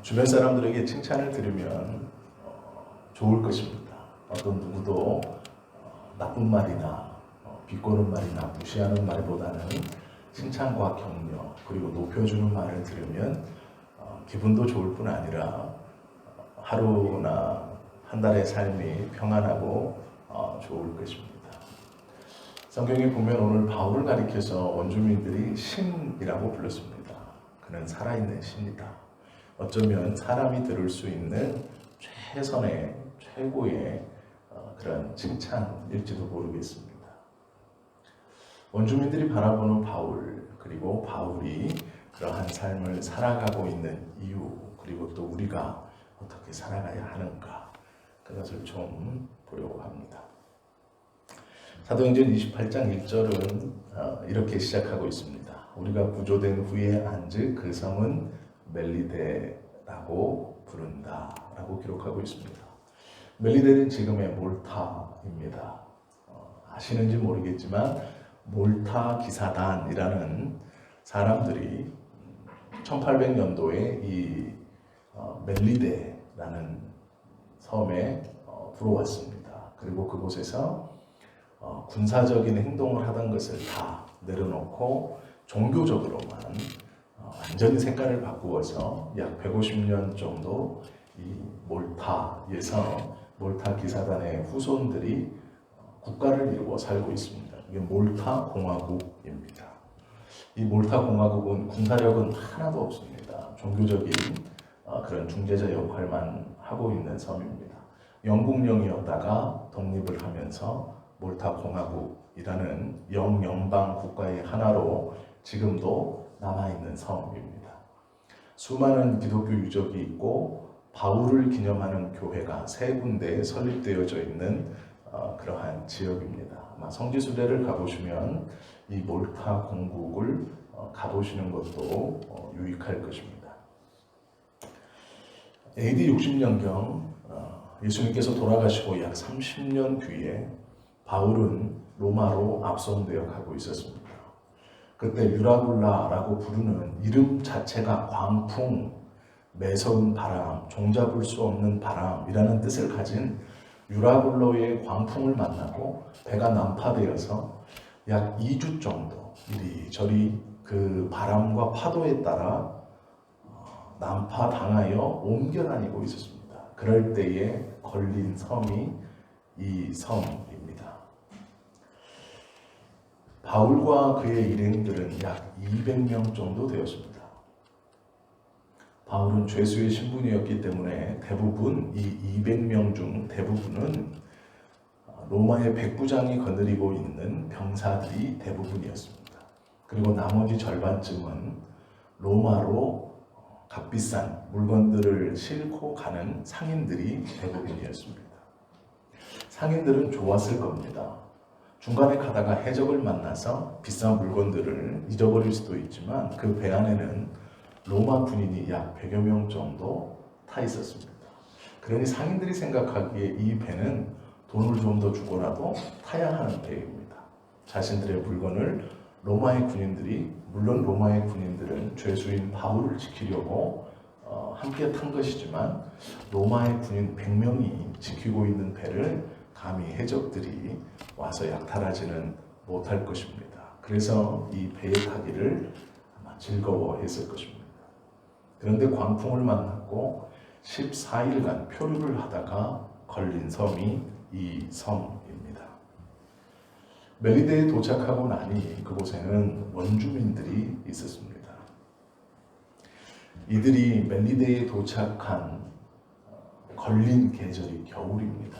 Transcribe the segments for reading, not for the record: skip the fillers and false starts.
주변 사람들에게 칭찬을 들으면 좋을 것입니다. 어떤 누구도 나쁜 말이나 비꼬는 말이나 무시하는 말보다는 칭찬과 격려 그리고 높여주는 말을 들으면 기분도 좋을 뿐 아니라 하루나 한 달의 삶이 평안하고 좋을 것입니다. 성경에 보면 오늘 바울을 가리켜서 원주민들이 신이라고 불렀습니다. 그는 살아있는 신이다. 어쩌면 사람이 들을 수 있는 최선의 최고의 그런 칭찬일지도 모르겠습니다. 원주민들이 바라보는 바울 그리고 바울이 그러한 삶을 살아가고 있는 이유 그리고 또 우리가 어떻게 살아가야 하는가 그것을 좀 보려고 합니다. 사도행전 28장 1절은 이렇게 시작하고 있습니다. 우리가 구조된 후에 안즉 그 성은 멜리데라고 부른다 라고 기록하고 있습니다. 멜리데는 지금의 몰타입니다. 아시는지 모르겠지만 몰타 기사단이라는 사람들이 1800년도에 이 멜리데라는 섬에 들어왔습니다. 그리고 그곳에서 군사적인 행동을 하던 것을 다 내려놓고 종교적으로만 완전히 색깔을 바꾸어서 약 150년 정도 이 몰타에서 몰타 기사단의 후손들이 국가를 이루어 살고 있습니다. 이게 몰타 공화국입니다. 이 몰타 공화국은 군사력은 하나도 없습니다. 종교적인 그런 중재자 역할만 하고 있는 섬입니다. 영국령이었다가 독립을 하면서 몰타 공화국이라는 영연방 국가의 하나로 지금도 남아있는 섬입니다. 수많은 기독교 유적이 있고 바울을 기념하는 교회가 3군데에 설립되어져 있는 그러한 지역입니다. 아마 성지순례를 가보시면 이 몰타 공국을 가보시는 것도 유익할 것입니다. AD 60년경 예수님께서 돌아가시고 약 30년 뒤에 바울은 로마로 압송되어 가고 있었습니다. 그때 유라굴라라고 부르는 이름 자체가 광풍, 매서운 바람, 종잡을 수 없는 바람이라는 뜻을 가진 유라굴라의 광풍을 만나고 배가 난파되어서 약 2주 정도 이리저리 그 바람과 파도에 따라 난파당하여 옮겨다니고 있었습니다. 그럴 때에 걸린 섬이 이 섬입니다. 바울과 그의 일행들은 약 200명 정도 되었습니다. 바울은 죄수의 신분이었기 때문에 대부분 이 200명 중 대부분은 로마의 백부장이 거느리고 있는 병사들이 대부분이었습니다. 그리고 나머지 절반쯤은 로마로 값비싼 물건들을 싣고 가는 상인들이 대부분이었습니다. 상인들은 좋았을 겁니다. 중간에 가다가 해적을 만나서 비싼 물건들을 잊어버릴 수도 있지만 그 배 안에는 로마 군인이 약 100여 명 정도 타 있었습니다. 그러니 상인들이 생각하기에 이 배는 돈을 좀 더 주고라도 타야 하는 배입니다. 자신들의 물건을 로마의 군인들이, 물론 로마의 군인들은 죄수인 바울을 지키려고 함께 탄 것이지만 로마의 군인 100명이 지키고 있는 배를 감히 해적들이 와서 약탈하지는 못할 것입니다. 그래서 이 배에 타기를 아마 즐거워했을 것입니다. 그런데 광풍을 만났고 14일간 표류를 하다가 걸린 섬이 이 섬입니다. 멜리데에 도착하고 나니 그곳에는 원주민들이 있었습니다. 이들이 멜리데에 도착한 걸린 계절이 겨울입니다.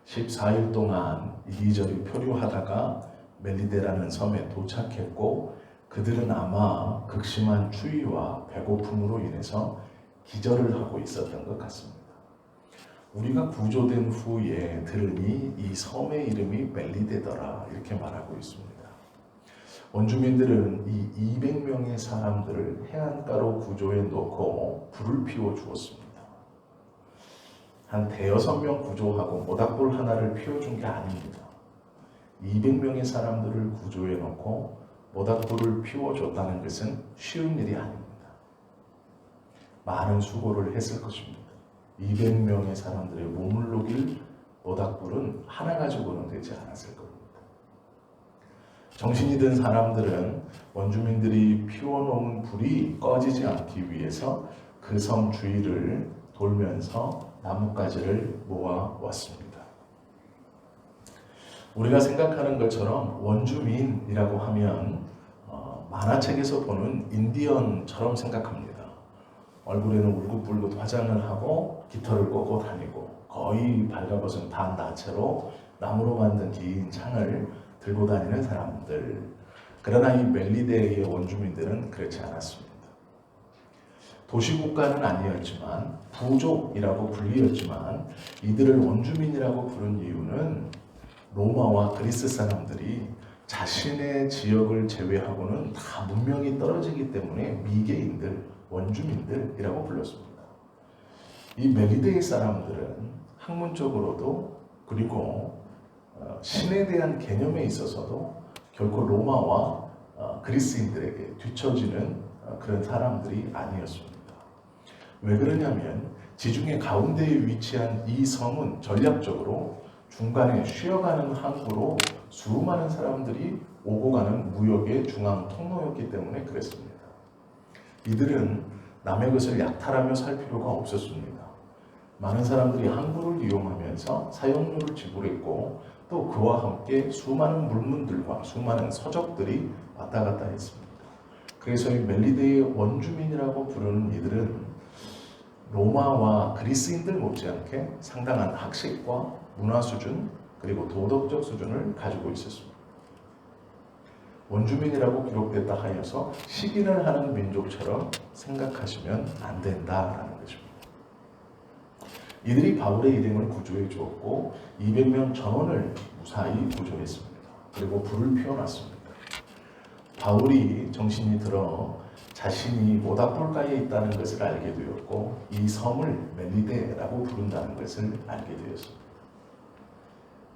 14일 동안 이리저리 표류하다가 멜리데라는 섬에 도착했고 그들은 아마 극심한 추위와 배고픔으로 인해서 기절을 하고 있었던 것 같습니다. 우리가 구조된 후에 들으니 이 섬의 이름이 멜리데더라 이렇게 말하고 있습니다. 원주민들은 이 200명의 사람들을 해안가로 구조해 놓고 불을 피워 주었습니다. 한 대여섯 명 구조하고 모닥불 하나를 피워준 게 아닙니다. 200명의 사람들을 구조해 놓고 모닥불을 피워줬다는 것은 쉬운 일이 아닙니다. 많은 수고를 했을 것입니다. 200명의 사람들의 몸을 녹일 모닥불은 하나 가지고는 되지 않았을 겁니다. 정신이 든 사람들은 원주민들이 피워놓은 불이 꺼지지 않기 위해서 그 섬 주위를 돌면서 나뭇가지를 모아왔습니다. 우리가 생각하는 것처럼 원주민이라고 하면 만화책에서 보는 인디언처럼 생각합니다. 얼굴에는 울긋불긋 화장을 하고 깃털을 꽂고 다니고 거의 발가벗은 다 나체로 나무로 만든 긴 창을 들고 다니는 사람들. 그러나 이 멜리데의 원주민들은 그렇지 않았습니다. 도시국가는 아니었지만 부족이라고 불리었지만 이들을 원주민이라고 부른 이유는 로마와 그리스 사람들이 자신의 지역을 제외하고는 다 문명이 떨어지기 때문에 미개인들, 원주민들이라고 불렀습니다. 이 멜리데의 사람들은 학문적으로도 그리고 신에 대한 개념에 있어서도 결코 로마와 그리스인들에게 뒤처지는 그런 사람들이 아니었습니다. 왜 그러냐면 지중해 가운데에 위치한 이 섬은 전략적으로 중간에 쉬어가는 항구로 수많은 사람들이 오고 가는 무역의 중앙 통로였기 때문에 그랬습니다. 이들은 남의 것을 약탈하며 살 필요가 없었습니다. 많은 사람들이 항구를 이용하면서 사용료를 지불했고 또 그와 함께 수많은 물문들과 수많은 서적들이 왔다 갔다 했습니다. 그래서 이 멜리데의 원주민이라고 부르는 이들은 로마와 그리스인들 못지않게 상당한 학식과 문화 수준 그리고 도덕적 수준을 가지고 있었습니다. 원주민이라고 기록됐다 하여서 식인을 하는 민족처럼 생각하시면 안 된다라는 것입니다. 이들이 바울의 일행을 구조해 주었고 200명 전원을 무사히 구조했습니다. 그리고 불을 피워놨습니다. 바울이 정신이 들어 자신이 모닥불가에 있다는 것을 알게 되었고 이 섬을 멜리데라고 부른다는 것을 알게 되었습니다.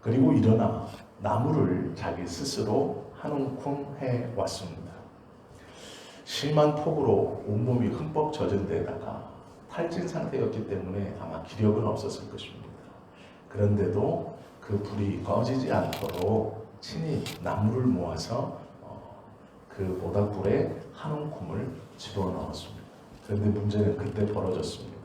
그리고 일어나 나무를 자기 스스로 한 움큼 해왔습니다. 심한 폭우로 온몸이 흠뻑 젖은 데다가 탈진 상태였기 때문에 아마 기력은 없었을 것입니다. 그런데도 그 불이 꺼지지 않도록 친히 나무를 모아서 그 모닥불에 한 움큼을 집어넣었습니다. 그런데 문제는 그때 벌어졌습니다.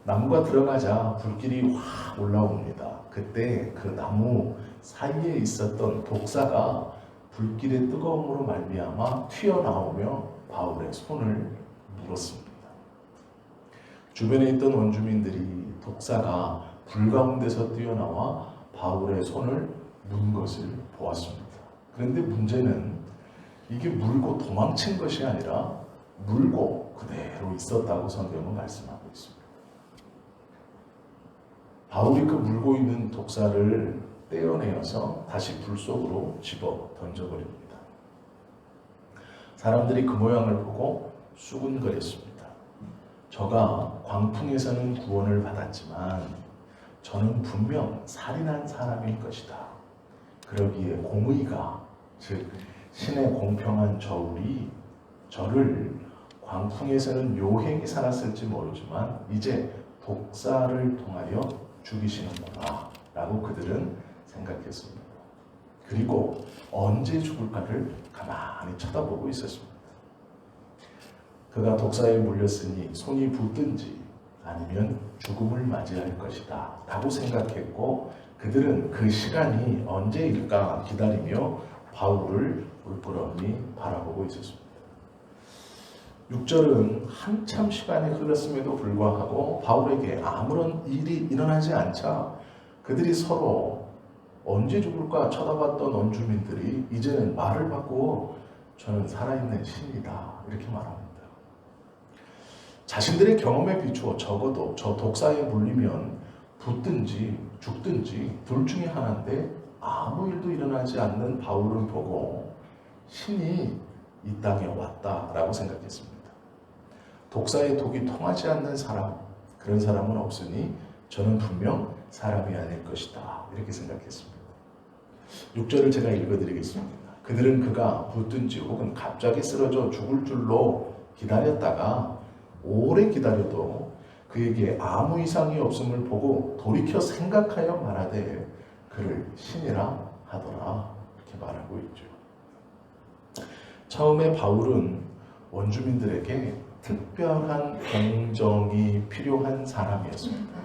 나무가 들어가자 불길이 확 올라옵니다. 그때 그 나무 사이에 있었던 독사가 불길의 뜨거움으로 말미암아 튀어나오며 바울의 손을 물었습니다. 주변에 있던 원주민들이 독사가 불 가운데서 뛰어나와 바울의 손을 문 것을 보았습니다. 그런데 문제는 이게 물고 도망친 것이 아니라 물고 그대로 있었다고 성경은 말씀하고 있습니다. 바울이 그 물고 있는 독사를 떼어내어서 다시 불 속으로 집어 던져버립니다. 사람들이 그 모양을 보고 수군거렸습니다. 저가 광풍에서는 구원을 받았지만 저는 분명 살인한 사람일 것이다. 그러기에 공의가, 즉 신의 공평한 저울이 저를 광풍에서는 요행히 살았을지 모르지만 이제 독사를 통하여 죽이시는구나 라고 그들은 생각했습니다. 그리고 언제 죽을까를 가만히 쳐다보고 있었습니다. 그가 독사에 물렸으니 손이 붙든지 아니면 죽음을 맞이할 것이다 라고 생각했고 그들은 그 시간이 언제일까 기다리며 바울을 울부러니 바라보고 있었습니다. 6절은 한참 시간이 흘렀음에도 불구하고 바울에게 아무런 일이 일어나지 않자 그들이 서로 언제 죽을까 쳐다봤던 원주민들이 이제는 말을 바꾸어 저는 살아있는 신이다 이렇게 말합니다. 자신들의 경험에 비추어 적어도 저 독사에 물리면 붙든지 죽든지 둘 중에 하나인데 아무 일도 일어나지 않는 바울을 보고 신이 이 땅에 왔다라고 생각했습니다. 독사의 독이 통하지 않는 사람, 그런 사람은 없으니 저는 분명 사람이 아닐 것이다 이렇게 생각했습니다. 6절을 제가 읽어드리겠습니다. 그들은 그가 붙든지 혹은 갑자기 쓰러져 죽을 줄로 기다렸다가 오래 기다려도 그에게 아무 이상이 없음을 보고 돌이켜 생각하여 말하되 그를 신이라 하더라. 이렇게 말하고 있죠. 처음에 바울은 원주민들에게 특별한 동정이 필요한 사람이었습니다.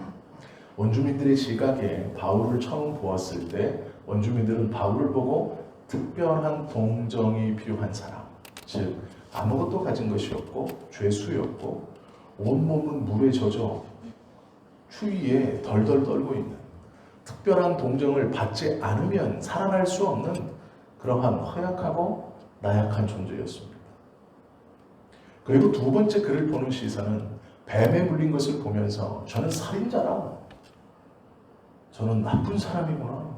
원주민들의 시각에 바울을 처음 보았을 때 원주민들은 바울을 보고 특별한 동정이 필요한 사람, 즉 아무것도 가진 것이 없고 죄수였고 온몸은 물에 젖어 추위에 덜덜 떨고 있는, 특별한 동정을 받지 않으면 살아날 수 없는 그러한 허약하고 나약한 존재였습니다. 그리고 두 번째 그를 보는 시선은 뱀에 물린 것을 보면서 저는 살인자라, 저는 나쁜 사람이구나,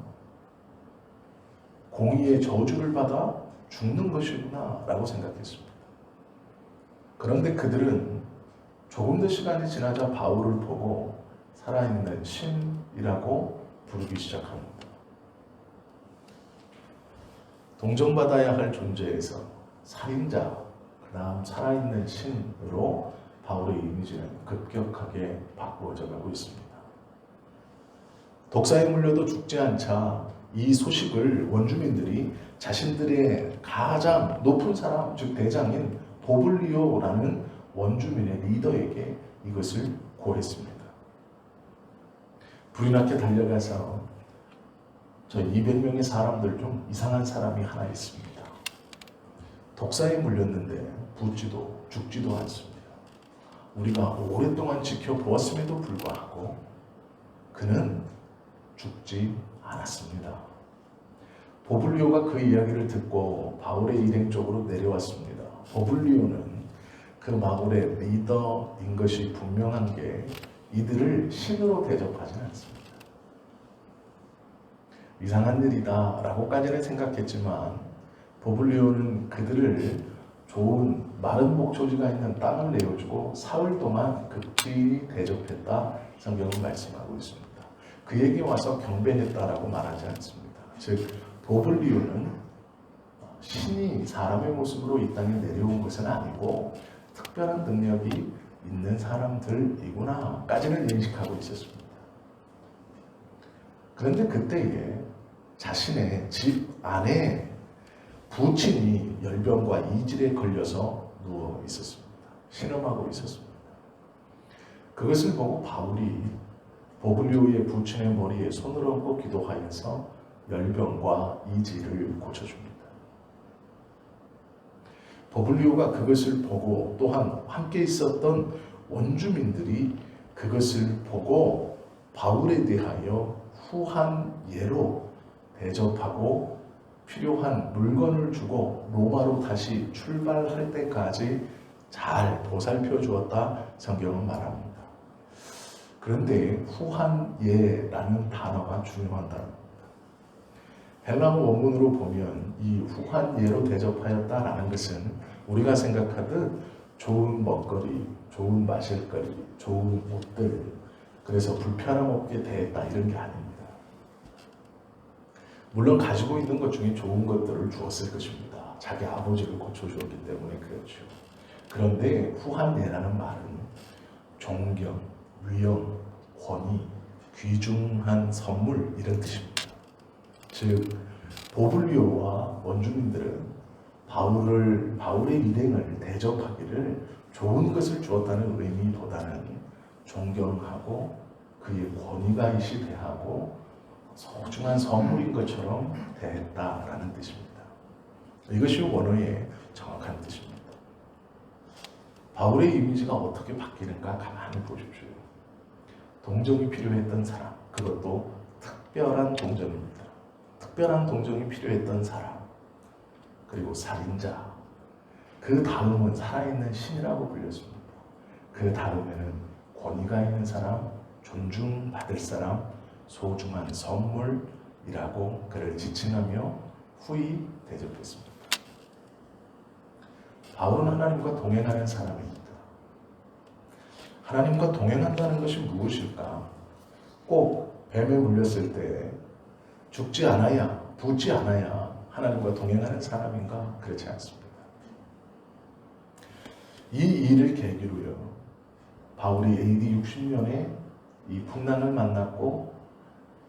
공의의 저주를 받아 죽는 것이구나 라고 생각했습니다. 그런데 그들은 조금 더 시간이 지나자 바울을 보고 살아있는 신이라고 부르기 시작합니다. 동정받아야 할 존재에서 살인자, 그 다음 살아있는 신으로 바울의 이미지는 급격하게 바꾸어져 가고 있습니다. 독사에 물려도 죽지 않자 이 소식을 원주민들이 자신들의 가장 높은 사람, 즉 대장인 보블리오라는 원주민의 리더에게 이것을 고했습니다. 불이 나게 달려가서 저 200명의 사람들 중 이상한 사람이 하나 있습니다. 독사에 물렸는데 붓지도 죽지도 않습니다. 우리가 오랫동안 지켜보았음에도 불구하고 그는 죽지 않았습니다. 보블리오가 그 이야기를 듣고 바울의 일행 쪽으로 내려왔습니다. 보블리오는 그 바울의 리더인 것이 분명한 게 이들을 신으로 대접하지 않습니다. 이상한 일이다 라고까지는 생각했지만 보블리오는 그들을 좋은 마른 목초지가 있는 땅을 내어주고 사흘 동안 극진히 대접했다 성경은 말씀하고 있습니다. 그에게 와서 경배했다라고 말하지 않습니다. 즉 보블리오는 신이 사람의 모습으로 이 땅에 내려온 것은 아니고 특별한 능력이 있는 사람들이구나 까지는 인식하고 있었습니다. 그런데 그때에 자신의 집 안에 부친이 열병과 이질에 걸려서 누워 있었습니다. 신음하고 있었습니다. 그것을 보고 바울이 보블리오의 부친의 머리에 손을 얹고 기도하여서 열병과 이질을 고쳐줍니다. 보블리오가 그것을 보고 또한 함께 있었던 원주민들이 그것을 보고 바울에 대하여 후한 예로 대접하고 필요한 물건을 주고 로마로 다시 출발할 때까지 잘 보살펴 주었다 성경은 말합니다. 그런데 후한 예라는 단어가 중요한 단어입니다. 헬라어 원문으로 보면 이 후한 예로 대접하였다라는 것은 우리가 생각하듯 좋은 먹거리, 좋은 마실거리, 좋은 옷들, 그래서 불편함 없게 대했다 이런 게 아닙니다. 물론 가지고 있는 것 중에 좋은 것들을 주었을 것입니다. 자기 아버지를 고쳐주었기 때문에 그렇죠. 그런데 후한예라는 말은 존경, 위엄, 권위, 귀중한 선물 이런 뜻입니다. 즉 보블리오와 원주민들은 바울의 일행을 대접하기를 좋은 것을 주었다는 의미보다는 존경하고 그의 권위가 이시 대하고 소중한 선물인 것처럼 대했다라는 뜻입니다. 이것이 원어의 정확한 뜻입니다. 바울의 이미지가 어떻게 바뀌는가 가만히 보십시오. 동정이 필요했던 사람, 그것도 특별한 동정입니다. 특별한 동정이 필요했던 사람, 그리고 살인자, 그 다음은 살아있는 신이라고 불렸습니다. 그 다음에는 권위가 있는 사람, 존중받을 사람, 소중한 선물이라고 그를 지칭하며 후히 대접했습니다. 바울은 하나님과 동행하는 사람입니다. 하나님과 동행한다는 것이 무엇일까? 꼭 뱀에 물렸을 때 죽지 않아야, 붓지 않아야 하나님과 동행하는 사람인가? 그렇지 않습니다. 이 일을 계기로요, 바울이 AD 60년에 이 풍랑을 만났고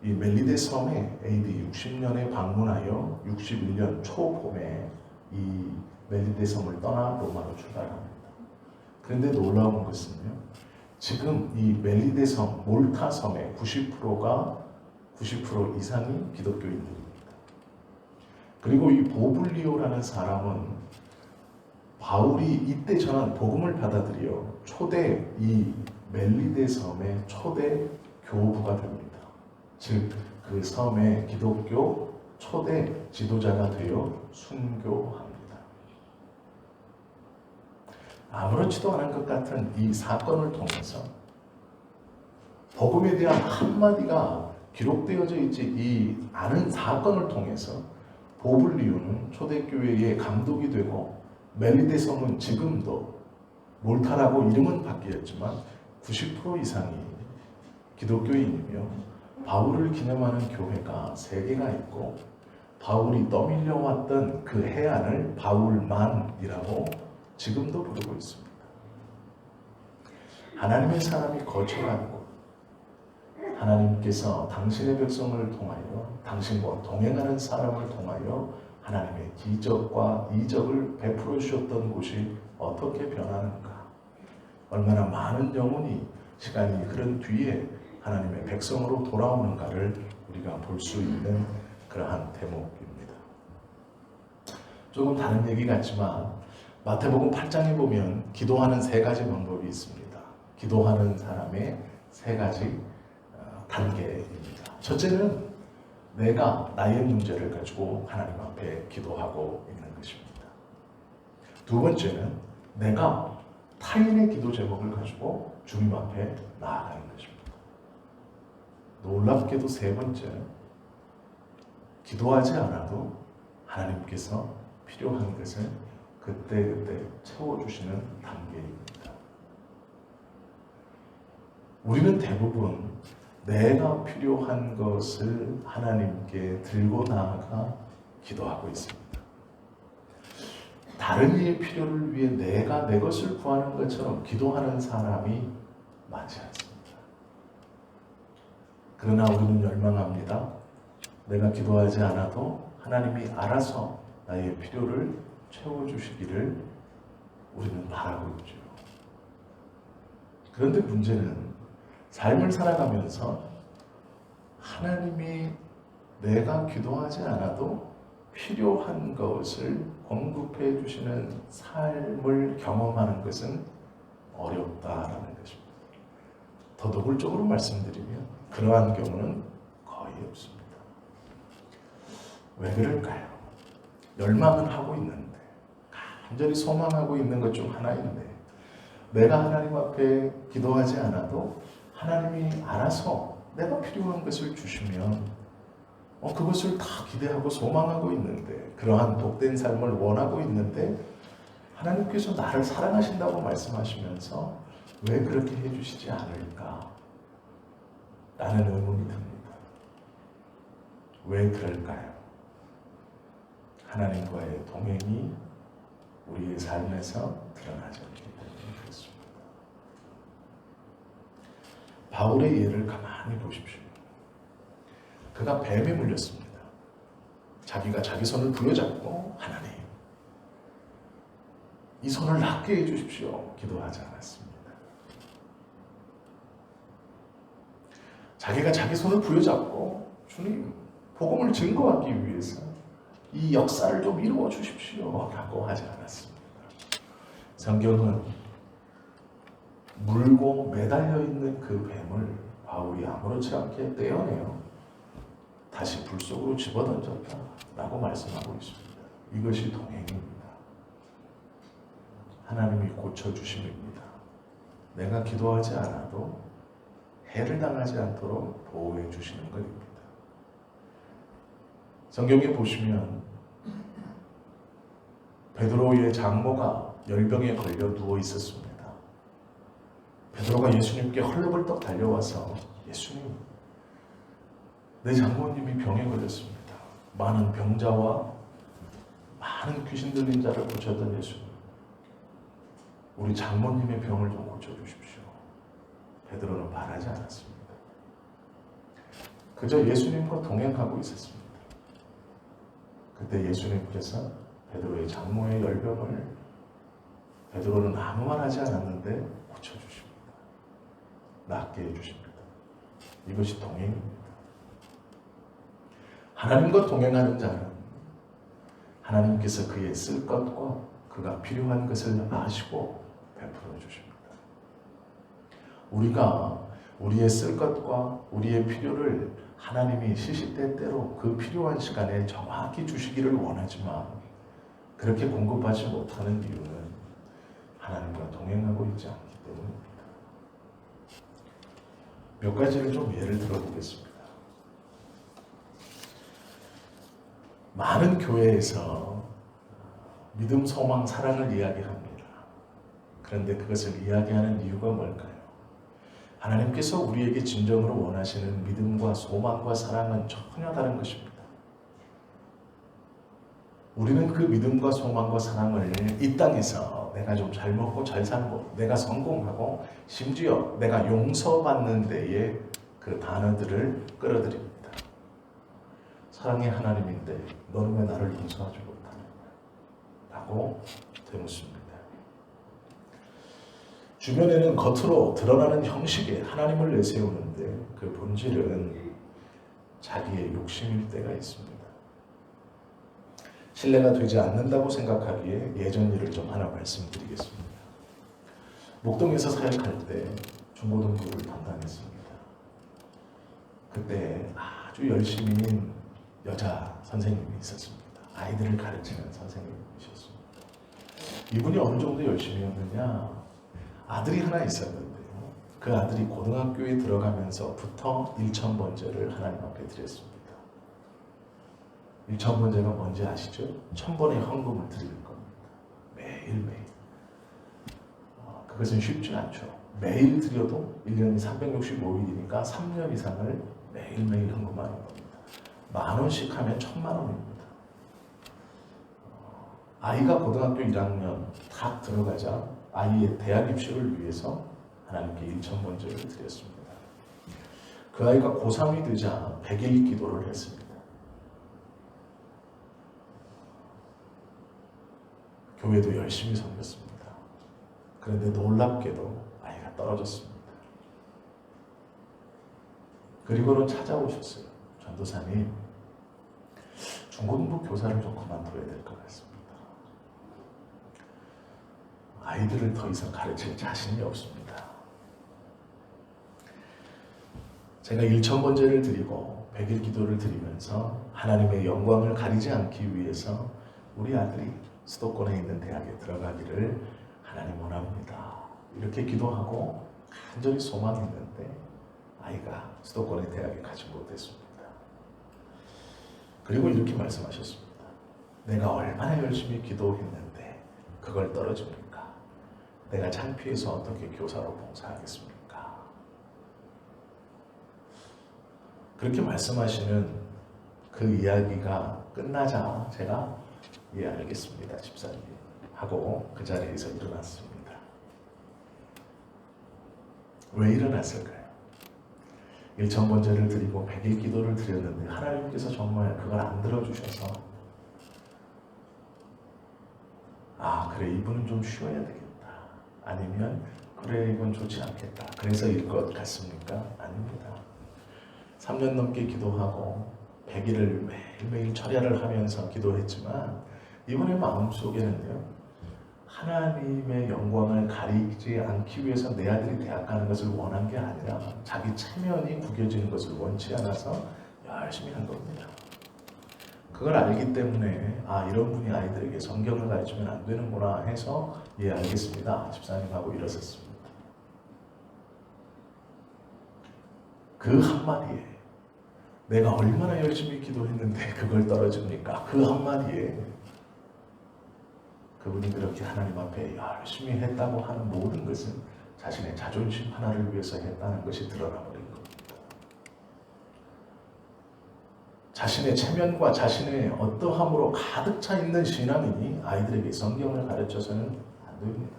이 멜리데 섬에 AD 60년에 방문하여 61년 초봄에 이 멜리데 섬을 떠나 로마로 출발합니다. 그런데 놀라운 것은요, 지금 이 멜리데 섬, 몰타 섬의 90% 이상이 기독교인들입니다. 그리고 이 보블리오라는 사람은 바울이 이때 전한 복음을 받아들여 초대 이 멜리데 섬의 초대 교부가 됩니다. 즉 그 섬의 기독교 초대 지도자가 되어 순교합니다. 아무렇지도 않은 것 같은 이 사건을 통해서 복음에 대한 한마디가 기록되어져 있지 이 아는 사건을 통해서 보블리오는 초대교회의 감독이 되고 멜리데 섬은 지금도 몰타라고 이름은 바뀌었지만 90% 이상이 기독교인이며 바울을 기념하는 교회가 3개가 있고 바울이 떠밀려왔던 그 해안을 바울만이라고 지금도 부르고 있습니다. 하나님의 사람이 거쳐간 곳, 하나님께서 당신의 백성을 통하여 당신과 동행하는 사람을 통하여 하나님의 기적과 이적을 베풀어 주셨던 곳이 어떻게 변하는가, 얼마나 많은 영혼이 시간이 흐른 뒤에 하나님의 백성으로 돌아오는가를 우리가 볼 수 있는 그러한 대목입니다. 조금 다른 얘기 같지만 마태복음 8장에 보면 기도하는 3가지 방법이 있습니다. 기도하는 사람의 3가지 단계입니다. 첫째는 내가 나의 문제를 가지고 하나님 앞에 기도하고 있는 것입니다. 두 번째는 내가 타인의 기도 제목을 가지고 주님 앞에 나아가는 것입니다. 놀랍게도 3번째는 기도하지 않아도 하나님께서 필요한 것을 그때그때 채워주시는 단계입니다. 우리는 대부분 내가 필요한 것을 하나님께 들고 나아가 기도하고 있습니다. 다른 이의 필요를 위해 내가 내 것을 구하는 것처럼 기도하는 사람이 많지 않습니다. 그러나 우리는 열망합니다. 내가 기도하지 않아도 하나님이 알아서 나의 필요를 채워주시기를 우리는 바라고 있죠. 그런데 문제는 삶을 살아가면서 하나님이 내가 기도하지 않아도 필요한 것을 공급해 주시는 삶을 경험하는 것은 어렵다라는 것입니다. 더 노골적으로 말씀드리면 그러한 경우는 거의 없습니다. 왜 그럴까요? 열망은 하고 있는데, 간절히 소망하고 있는 것 중 하나인데, 내가 하나님 앞에 기도하지 않아도 하나님이 알아서 내가 필요한 것을 주시면 그것을 다 기대하고 소망하고 있는데, 그러한 복된 삶을 원하고 있는데 하나님께서 나를 사랑하신다고 말씀하시면서 왜 그렇게 해주시지 않을까? 라는 의문이 듭니다. 왜 그럴까요? 하나님과의 동행이 우리의 삶에서 드러나지 않기 때문에 그렇습니다. 바울의 예를 가만히 보십시오. 그가 뱀에 물렸습니다. 자기가 자기 손을 부여잡고 하나님, 이 손을 낫게 해주십시오. 기도하지 않았습니다. 자기가 자기 손을 부여잡고 주님, 복음을 증거하기 위해서 이 역사를 좀 이루어 주십시오. 라고 하지 않았습니다. 성경은 물고 매달려 있는 그 뱀을 바울이 아무렇지 않게 떼어내어 다시 불 속으로 집어던졌다 라고 말씀하고 있습니다. 이것이 동행입니다. 하나님이 고쳐주심입니다. 내가 기도하지 않아도 해를 당하지 않도록 보호해 주시는 것입니다. 성경에 보시면 베드로의 장모가 열병에 걸려 누워 있었습니다. 베드로가 예수님께 헐레벌떡 달려와서 예수님, 내 장모님이 병에 걸렸습니다. 많은 병자와 많은 귀신 들린 자를 고쳤던 예수님, 우리 장모님의 병을 좀 고쳐주십시오. 베드로는 바라지 않았습니다. 그저 예수님과 동행하고 있었습니다. 그때 예수님께서 베드로의 장모의 열병을 베드로는 아무 말 하지 않았는데 고쳐주십니다. 낫게 해주십니다. 이것이 동행입니다. 하나님과 동행하는 자는 하나님께서 그의 쓸 것과 그가 필요한 것을 아시고 베풀어 주십니다. 우리가 우리의 쓸 것과 우리의 필요를 하나님이 시시때때로 그 필요한 시간에 정확히 주시기를 원하지만 그렇게 공급하지 못하는 이유는 하나님과 동행하고 있지 않기 때문입니다. 몇 가지를 좀 예를 들어보겠습니다. 많은 교회에서 믿음, 소망, 사랑을 이야기합니다. 그런데 그것을 이야기하는 이유가 뭘까요? 하나님께서 우리에게 진정으로 원하시는 믿음과 소망과 사랑은 전혀 다른 것입니다. 우리는 그 믿음과 소망과 사랑을 이 땅에서 내가 좀 잘 먹고 잘 살고 내가 성공하고 심지어 내가 용서받는 데에 그 단어들을 끌어들입니다. 사랑의 하나님인데 너는 왜 나를 용서하지 못하느냐 라고 되묻습니다. 주변에는 겉으로 드러나는 형식에 하나님을 내세우는데 그 본질은 자기의 욕심일 때가 있습니다. 신뢰가 되지 않는다고 생각하기에 예전 일을 좀 하나 말씀드리겠습니다. 목동에서 사역할 때 중고등부를 담당했습니다. 그때 아주 열심인 여자 선생님이 있었습니다. 아이들을 가르치는 선생님이셨습니다. 이분이 어느 정도 열심히 했느냐, 아들이 하나 있었는데요. 그 아들이 고등학교에 들어가면서부터 1,000번제를 하나님 앞에 드렸습니다. 1,000번제가 뭔지 아시죠? 1,000번의 헌금을 드리는 겁니다. 매일매일. 그것은 쉽지 않죠. 매일 드려도 1년이 365일이니까 3년 이상을 매일매일 헌금하는 겁니다. 10,000원씩 하면 1,000,000원입니다. 아이가 고등학교 1학년 딱 들어가자 아이의 대학 입시를 위해서 하나님께 1,000번제를 드렸습니다. 그 아이가 고3이 되자 100일 기도를 했습니다. 교회도 열심히 섬겼습니다. 그런데 놀랍게도 아이가 떨어졌습니다. 그리고는 찾아오셨어요. 전도사님, 중고등부 교사를 좀 그만둬야 될 것 같습니다. 아이들을 더 이상 가르칠 자신이 없습니다. 제가 1,000번제를 드리고 100일 기도를 드리면서 하나님의 영광을 가리지 않기 위해서 우리 아들이 수도권에 있는 대학에 들어가기를 하나님 원합니다. 이렇게 기도하고 간절히 소망했는데 아이가 수도권의 대학에 가지 못했습니다. 그리고 이렇게 말씀하셨습니다. 내가 얼마나 열심히 기도했는데 그걸 떨어집니까? 내가 창피해서 어떻게 교사로 봉사하겠습니까? 그렇게 말씀하시는 그 이야기가 끝나자 제가 예 알겠습니다 집사님 하고 그 자리에서 일어났습니다. 왜 일어났을까요? 1,000번제를 드리고 100일 기도를 드렸는데 하나님께서 정말 그걸 안 들어주셔서 아 그래 이분은 좀 쉬어야 되겠다, 아니면 그래 이건 좋지 않겠다, 그래서 일 것 같습니까? 아닙니다. 3년 넘게 기도하고 100일을 매일매일 철야를 하면서 기도했지만 이분의 마음속에는요, 하나님의 영광을 가리지 않기 위해서 내 아들이 대학 가는 것을 원한 게 아니라 자기 체면이 구겨지는 것을 원치 않아서 열심히 한 겁니다. 그걸 알기 때문에 아 이런 분이 아이들에게 성경을 가르치면 안 되는구나 해서 예 알겠습니다 집사님 하고 일어섰습니다. 그 한마디에 내가 얼마나 열심히 기도했는데 그걸 떨어집니까? 그 한마디에 그분이 그렇게 하나님 앞에 열심히 했다고 하는 모든 것은 자신의 자존심 하나를 위해서 했다는 것이 드러나버린 겁니다. 자신의 체면과 자신의 어떠함으로 가득 차 있는 신앙인이 아이들에게 성경을 가르쳐서는 안 됩니다.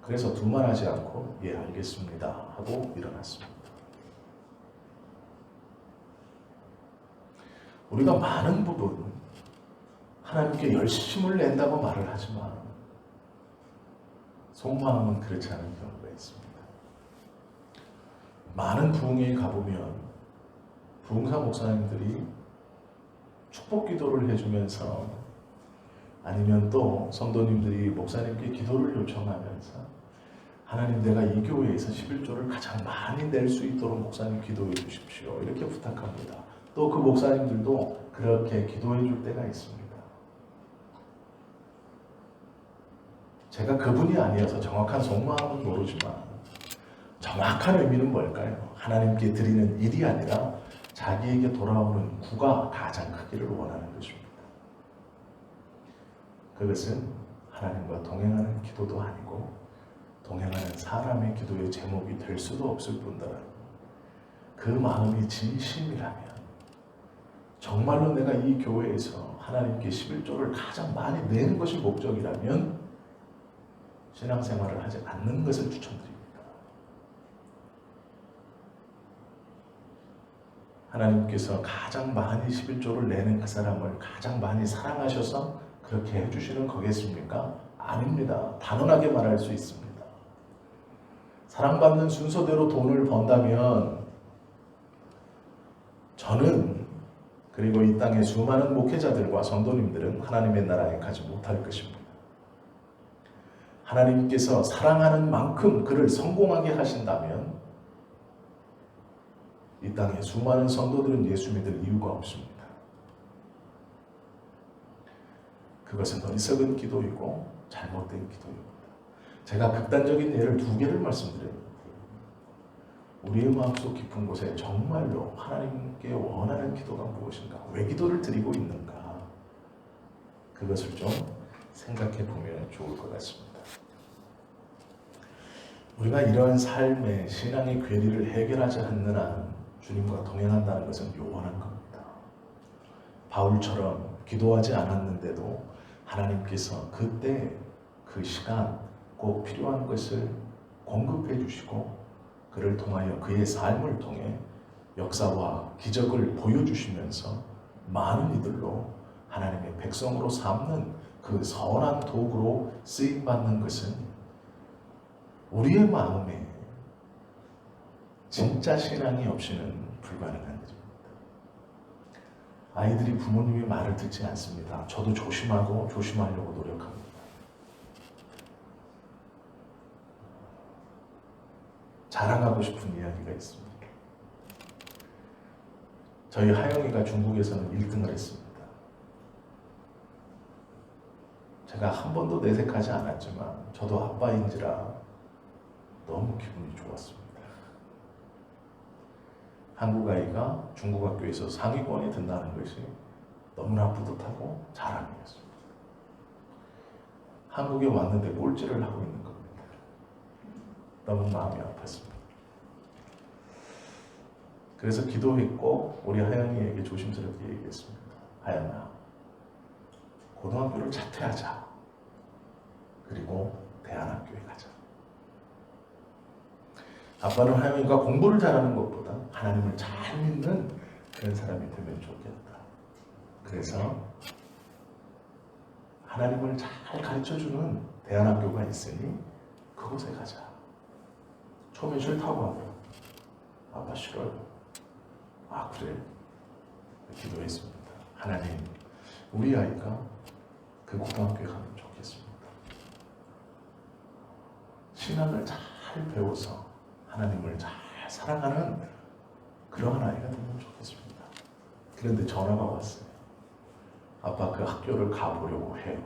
그래서 두말하지 않고 예 알겠습니다 하고 일어났습니다. 우리가 많은 부분 하나님께 열심을 낸다고 말을 하지만 속마음은 그렇지 않은 경우가 있습니다. 많은 부흥회에 가보면 부흥사 목사님들이 축복 기도를 해주면서 아니면 또 성도님들이 목사님께 기도를 요청하면서 하나님 내가 이 교회에서 11조를 가장 많이 낼 수 있도록 목사님 기도해 주십시오 이렇게 부탁합니다. 또 그 목사님들도 그렇게 기도해 줄 때가 있습니다. 제가 그분이 아니어서 정확한 속마음은 모르지만 정확한 의미는 뭘까요? 하나님께 드리는 일이 아니라 자기에게 돌아오는 구가 가장 크기를 원하는 것입니다. 그것은 하나님과 동행하는 기도도 아니고 동행하는 사람의 기도의 제목이 될 수도 없을 뿐더러 그 마음이 진심이라면 정말로 내가 이 교회에서 하나님께 11조를 가장 많이 내는 것이 목적이라면 신앙생활을 하지 않는 것을 추천드립니다. 하나님께서 가장 많이 11조를 내는 그 사람을 가장 많이 사랑하셔서 그렇게 해주시는 거겠습니까? 아닙니다. 단언하게 말할 수 있습니다. 사랑받는 순서대로 돈을 번다면 저는 그리고 이 땅의 수많은 목회자들과 성도님들은 하나님의 나라에 가지 못할 것입니다. 하나님께서 사랑하는 만큼 그를 성공하게 하신다면 이 땅의 수많은 성도들은 예수 믿을 이유가 없습니다. 그것은 어리석은 기도이고 잘못된 기도입니다. 제가 극단적인 예를 2개를 말씀드렸는데 우리의 마음속 깊은 곳에 정말로 하나님께 원하는 기도가 무엇인가, 왜 기도를 드리고 있는가, 그것을 좀 생각해 보면 좋을 것 같습니다. 우리가 이러한 삶의 신앙의 괴리를 해결하지 않는 한 주님과 동행한다는 것은 요원한 겁니다. 바울처럼 기도하지 않았는데도 하나님께서 그때 그 시간 꼭 필요한 것을 공급해 주시고 그를 통하여 그의 삶을 통해 역사와 기적을 보여주시면서 많은 이들로 하나님의 백성으로 삼는 그 선한 도구로 쓰임받는 것은 우리의 마음에 진짜 신앙이 없이는 불가능한 것입니다. 아이들이 부모님의 말을 듣지 않습니다. 저도 조심하고 조심하려고 노력합니다. 자랑하고 싶은 이야기가 있습니다. 저희 하영이가 중국에서는 1등을 했습니다. 제가 한 번도 내색하지 않았지만 저도 아빠인지라 너무 기분이 좋았습니다. 한국 아이가 중국 학교에서 상위권에 든다는 것이 너무나 뿌듯하고 자랑이었습니다. 한국에 왔는데 꼴찌를 하고 있는 겁니다. 너무 마음이 아팠습니다. 그래서 기도했고 우리 하영이에게 조심스럽게 얘기했습니다. 하영아, 고등학교를 자퇴하자. 그리고 대안학교에 가자. 아빠는 하영이가 공부를 잘하는 것보다 하나님을 잘 믿는 그런 사람이 되면 좋겠다. 그래서 하나님을 잘 가르쳐주는 대안학교가 있으니 그곳에 가자. 처음에 싫다고 하고 아빠 싫어요. 아 그래? 기도했습니다. 하나님, 우리 아이가 그 고등학교에 가면 좋겠습니다. 신앙을 잘 배워서 하나님을 잘 사랑하는 그러한 아이가 되면 좋겠습니다. 그런데 전화가 왔어요. 아빠 그 학교를 가보려고 해요.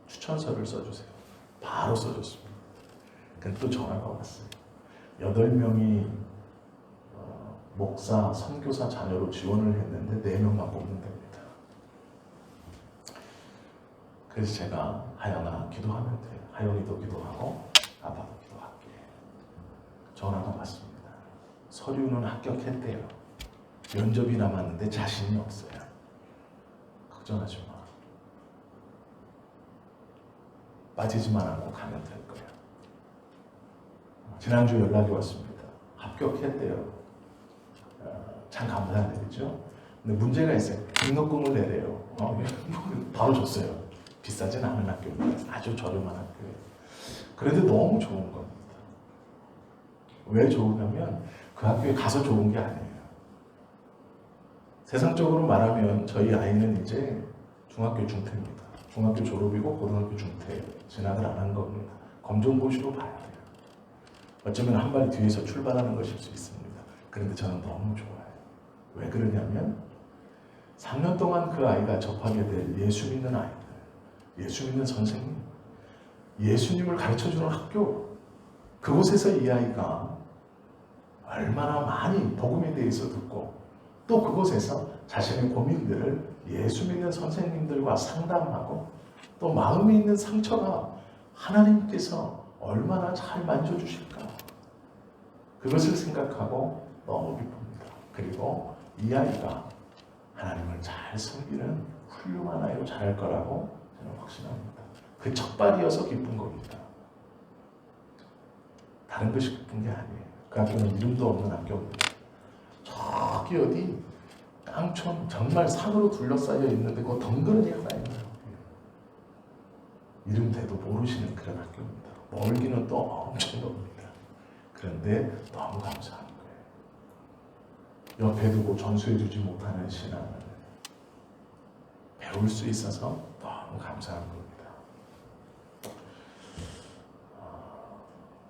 추천서를 써주세요. 바로 써줬습니다. 근데 또 전화가 왔어요. 8명이 목사, 선교사 자녀로 지원을 했는데 4명만 뽑는 됩니다. 그래서 제가 하영아 기도하면 돼. 하영이도 기도하고 아빠도 기도할게. 전화가 왔습니다. 서류는 합격했대요. 면접이 남았는데 자신이 없어요. 걱정하지 마. 빠지지만 않고 가면 될 거야. 지난주 연락이 왔습니다. 합격했대요. 참 감사한 일이죠. 근데 문제가 있어요. 등록금을 내래요. 바로 줬어요. 비싸진 않은 학교입니다. 아주 저렴한 학교예요. 그런데 너무 좋은 겁니다. 왜 좋으냐면 그 학교에 가서 좋은 게 아니에요. 세상적으로 말하면 저희 아이는 이제 중학교 중퇴입니다. 중학교 졸업이고 고등학교 중퇴 진학을 안 한 겁니다. 검정고시로 봐야 돼요. 어쩌면 한 발 뒤에서 출발하는 것일 수 있습니다. 그런데 저는 너무 좋아요. 왜 그러냐면 3년 동안 그 아이가 접하게 될 예수 믿는 아이들, 예수 믿는 선생님, 예수님을 가르쳐주는 학교, 그곳에서 이 아이가 얼마나 많이 복음에 대해서 듣고 또 그곳에서 자신의 고민들을 예수 믿는 선생님들과 상담하고 또 마음에 있는 상처가 하나님께서 얼마나 잘 만져주실까, 그것을 생각하고 너무 기쁩니다. 그리고 이 아이가 하나님을 잘 섬기는 훌륭한 아이로 자랄 거라고 저는 확신합니다. 그 첫발이어서 기쁜 겁니다. 다른 것이 기쁜 게 아니에요. 그 학교는 이름도 없는 학교입니다. 저기 어디 깡촌 정말 산으로 둘러싸여 있는데 그 덩그러니 하나 있는 학교예요. 이름대도 모르시는 그런 학교입니다. 멀기는 또 엄청 멉니다. 그런데 너무 감사한 거예요. 옆에 두고 전수해주지 못하는 신앙을 배울 수 있어서 너무 감사한 겁니다.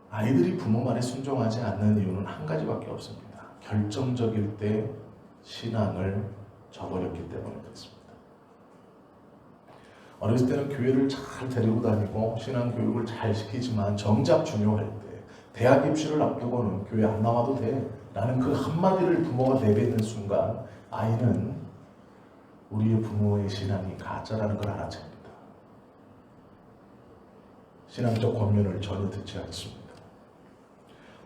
아이들이 부모 말에 순종하지 않는 이유는 한 가지밖에 없습니다. 결정적일 때 신앙을 저버렸기 때문에 그렇습니다. 어렸을 때는 교회를 잘 데리고 다니고 신앙 교육을 잘 시키지만 정작 중요할 때 대학 입시를 앞두고는 교회 안 나와도 돼 라는 그 한마디를 부모가 내뱉는 순간 아이는 우리의 부모의 신앙이 가짜라는 걸 알아챕니다. 신앙적 권면을 전혀 듣지 않습니다.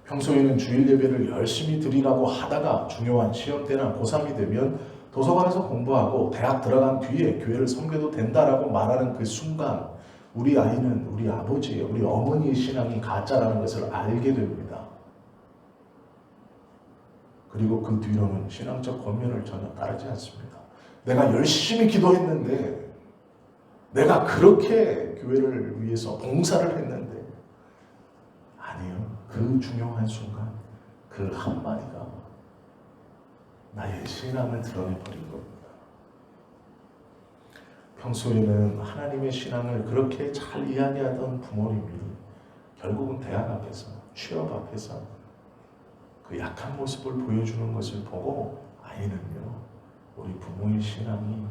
평소에는 주일 예배를 열심히 드리라고 하다가 중요한 시험 때나 고3이 되면 도서관에서 공부하고 대학 들어간 뒤에 교회를 섬겨도 된다라고 말하는 그 순간 우리 아이는 우리 아버지의, 우리 어머니의 신앙이 가짜라는 것을 알게 됩니다. 그리고 그 뒤로는 신앙적 권면을 전혀 따르지 않습니다. 내가 열심히 기도했는데, 내가 그렇게 교회를 위해서 봉사를 했는데, 아니요. 그 중요한 순간 그 한마디가 나의 신앙을 드러내버린 겁니다. 평소에는 하나님의 신앙을 그렇게 잘 이야기하던 부모님이 결국은 대학 앞에서, 취업 앞에서 그 약한 모습을 보여주는 것을 보고 아이는요, 우리 부모의 신앙이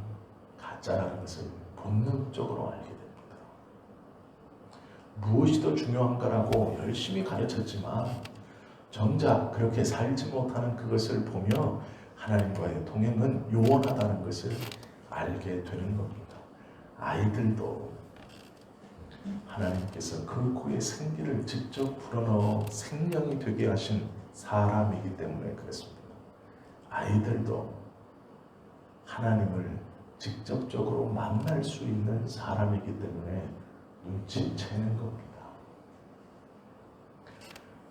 가짜라는 것을 본능적으로 알게 됩니다. 무엇이 더 중요한가라고 열심히 가르쳤지만 정작 그렇게 살지 못하는 그것을 보며 하나님과의 동행은 요원하다는 것을 알게 되는 겁니다. 아이들도 하나님께서 그 코에 생기를 직접 불어넣어 생명이 되게 하신 사람이기 때문에 그렇습니다. 아이들도 하나님을 직접적으로 만날 수 있는 사람이기 때문에 눈치채는 겁니다.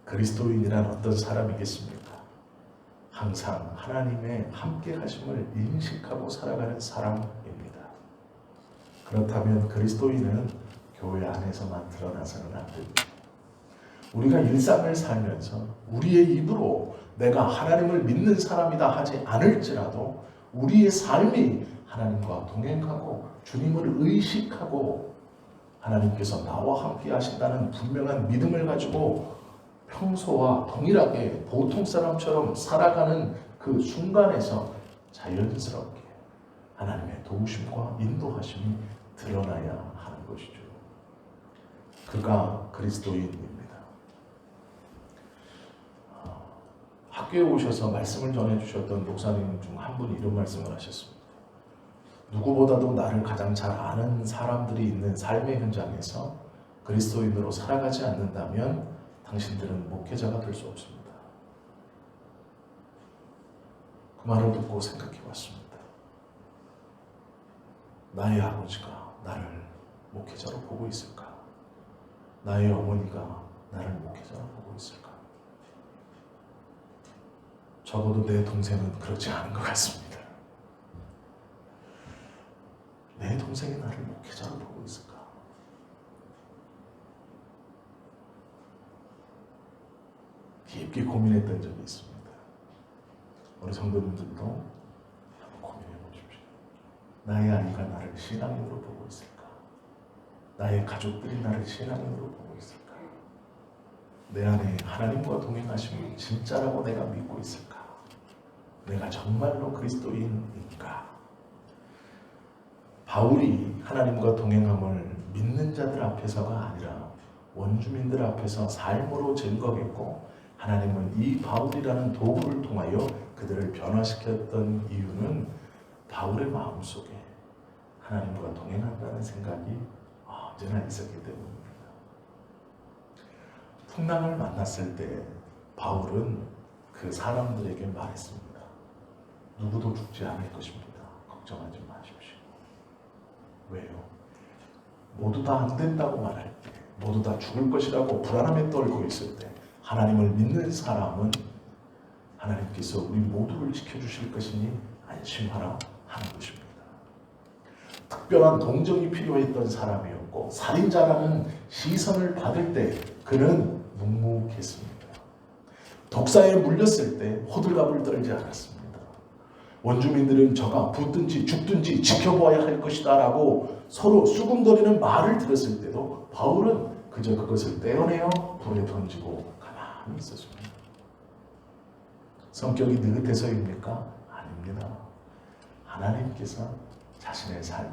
그리스도인이란 어떤 사람이겠습니까? 항상 하나님의 함께 하심을 인식하고 살아가는 사람입니다. 그렇다면 그리스도인은 교회 안에서만 드러나서는 안 됩니다. 우리가 일상을 살면서 우리의 입으로 내가 하나님을 믿는 사람이다 하지 않을지라도 우리의 삶이 하나님과 동행하고 주님을 의식하고 하나님께서 나와 함께 하신다는 분명한 믿음을 가지고 평소와 동일하게 보통 사람처럼 살아가는 그 순간에서 자연스럽게 하나님의 도우심과 인도하심이 드러나야 하는 것이죠. 그가 그리스도인입니다. 학교에 오셔서 말씀을 전해주셨던 목사님 중 한 분이 이런 말씀을 하셨습니다. 누구보다도 나를 가장 잘 아는 사람들이 있는 삶의 현장에서 그리스도인으로 살아가지 않는다면 당신들은 목회자가 될 수 없습니다. 그 말을 듣고 생각해 봤습니다. 나의 아버지가 나를 목회자로 보고 있을까? 나의 어머니가 나를 목회자로 보고 있을까? 적어도 내 동생은 그렇지 않은 것 같습니다. 내 동생이 나를 목회자로 보고 있을까? 깊게 고민했던 적이 있습니다. 우리 성도님들도 한번 고민해 보십시오. 나의 아이가 나를 신앙인으로 보고 있을까? 나의 가족들이 나를 신앙인으로 보고 있을까? 내 안에 하나님과 동행하심이 진짜라고 내가 믿고 있을까? 내가 정말로 그리스도인인가? 바울이 하나님과 동행함을 믿는 자들 앞에서가 아니라 원주민들 앞에서 삶으로 증거했고, 하나님은 이 바울이라는 도구를 통하여 그들을 변화시켰던 이유는 바울의 마음속에 하나님과 동행한다는 생각이 언제나 있었기 때문입니다. 풍랑을 만났을 때 바울은 그 사람들에게 말했습니다. 누구도 죽지 않을 것입니다. 걱정하지 마십시오. 왜요? 모두 다 안 된다고 말할 때, 모두 다 죽을 것이라고 불안함에 떨고 있을 때, 하나님을 믿는 사람은 하나님께서 우리 모두를 지켜주실 것이니 안심하라 하는 것입니다. 특별한 동정이 필요했던 사람이었고, 살인자라는 시선을 받을 때 그는 묵묵했습니다. 독사에 물렸을 때 호들갑을 떨지 않았습니다. 원주민들은 저가 붙든지 죽든지 지켜보아야 할 것이다 라고 서로 수군거리는 말을 들었을 때도 바울은 그저 그것을 떼어내어 불에 던지고 가만히 있었습니다. 성격이 느긋해서입니까? 아닙니다. 하나님께서 자신의 삶에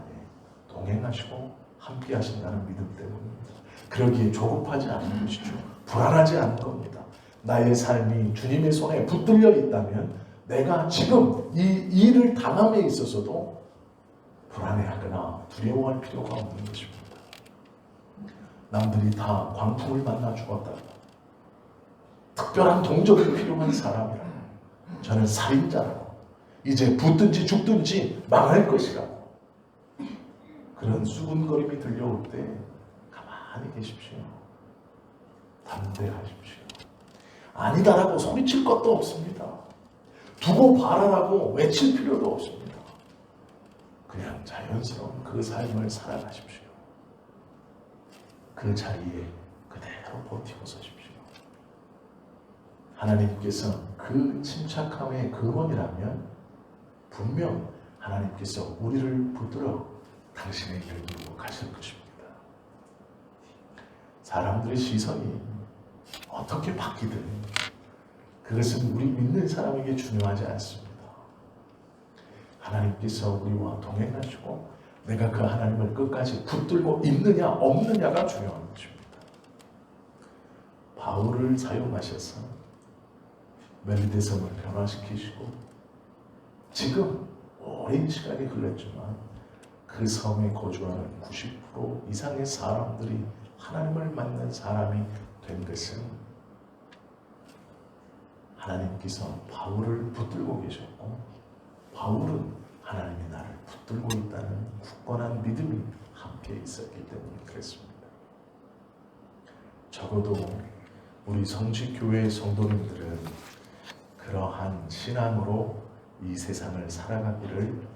동행하시고 함께 하신다는 믿음 때문입니다. 그러기에 조급하지 않은 것이죠. 불안하지 않은 겁니다. 나의 삶이 주님의 손에 붙들려 있다면 내가 지금 이 일을 당함에 있어서도 불안해하거나 두려워할 필요가 없는 것입니다. 남들이 다 광풍을 만나 죽었다고, 특별한 동정이 필요한 사람이라고, 저는 살인자라고, 이제 붙든지 죽든지 망할 것이라고, 그런 수군거림이 들려올 때 가만히 계십시오. 담대하십시오. 아니다라고 소리칠 것도 없습니다. 두고 봐라라고 외칠 필요도 없습니다. 그냥 자연스러운 그 삶을 살아가십시오. 그 자리에 그대로 버티고 서십시오. 하나님께서 그 침착함의 근원이라면 분명 하나님께서 우리를 붙들어 당신의 길로 가실 것입니다. 사람들의 시선이 어떻게 바뀌든 그것은 우리 믿는 사람에게 중요하지 않습니다. 하나님께서 우리와 동행하시고 내가 그 하나님을 끝까지 붙들고 있느냐 없느냐가 중요한 것입니다. 바울을 사용하셔서 멜리데섬을 변화시키시고 지금 오랜 시간이 흘렀지만 그 섬에 거주하는 90% 이상의 사람들이 하나님을 만난 사람이 된 것은 하나님께서 바울을 붙들고 계셨고 바울은 하나님이 나를 붙들고 있다는 굳건한 믿음이 함께 있었기 때문에 그랬습니다. 적어도 우리 성지교회 성도님들은 그러한 신앙으로 이 세상을 살아가기를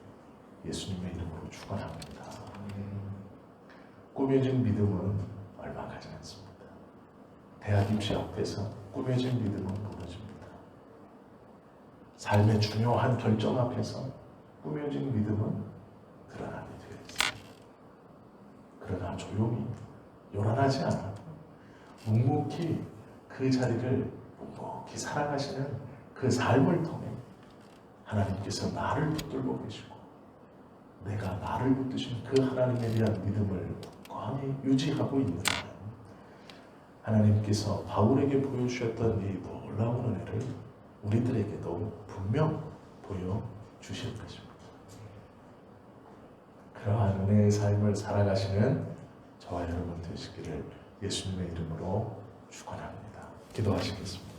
예수님의 이름으로 축원합니다. 꾸며진 믿음은 얼마 가지 않습니다. 대학 입시 앞에서 꾸며진 믿음은 무너집니다. 삶의 중요한 결정 앞에서 꾸며진 믿음은 드러나게 되어 있습니다. 그러나 조용히 요란하지 않아도 묵묵히 그 자리를 묵묵히 살아가시는 그 삶을 통해 하나님께서 나를 붙들고 계시고 내가 나를 붙드신 그 하나님에 대한 믿음을 굳건히 유지하고 있는 한 하나님께서 바울에게 보여주셨던 이 놀라운 은혜를 우리들에게도 분명 보여주실 것입니다. 그러한 은혜의 삶을 살아가시는 저와 여러분 되시기를 예수님의 이름으로 축원합니다. 기도하시겠습니다.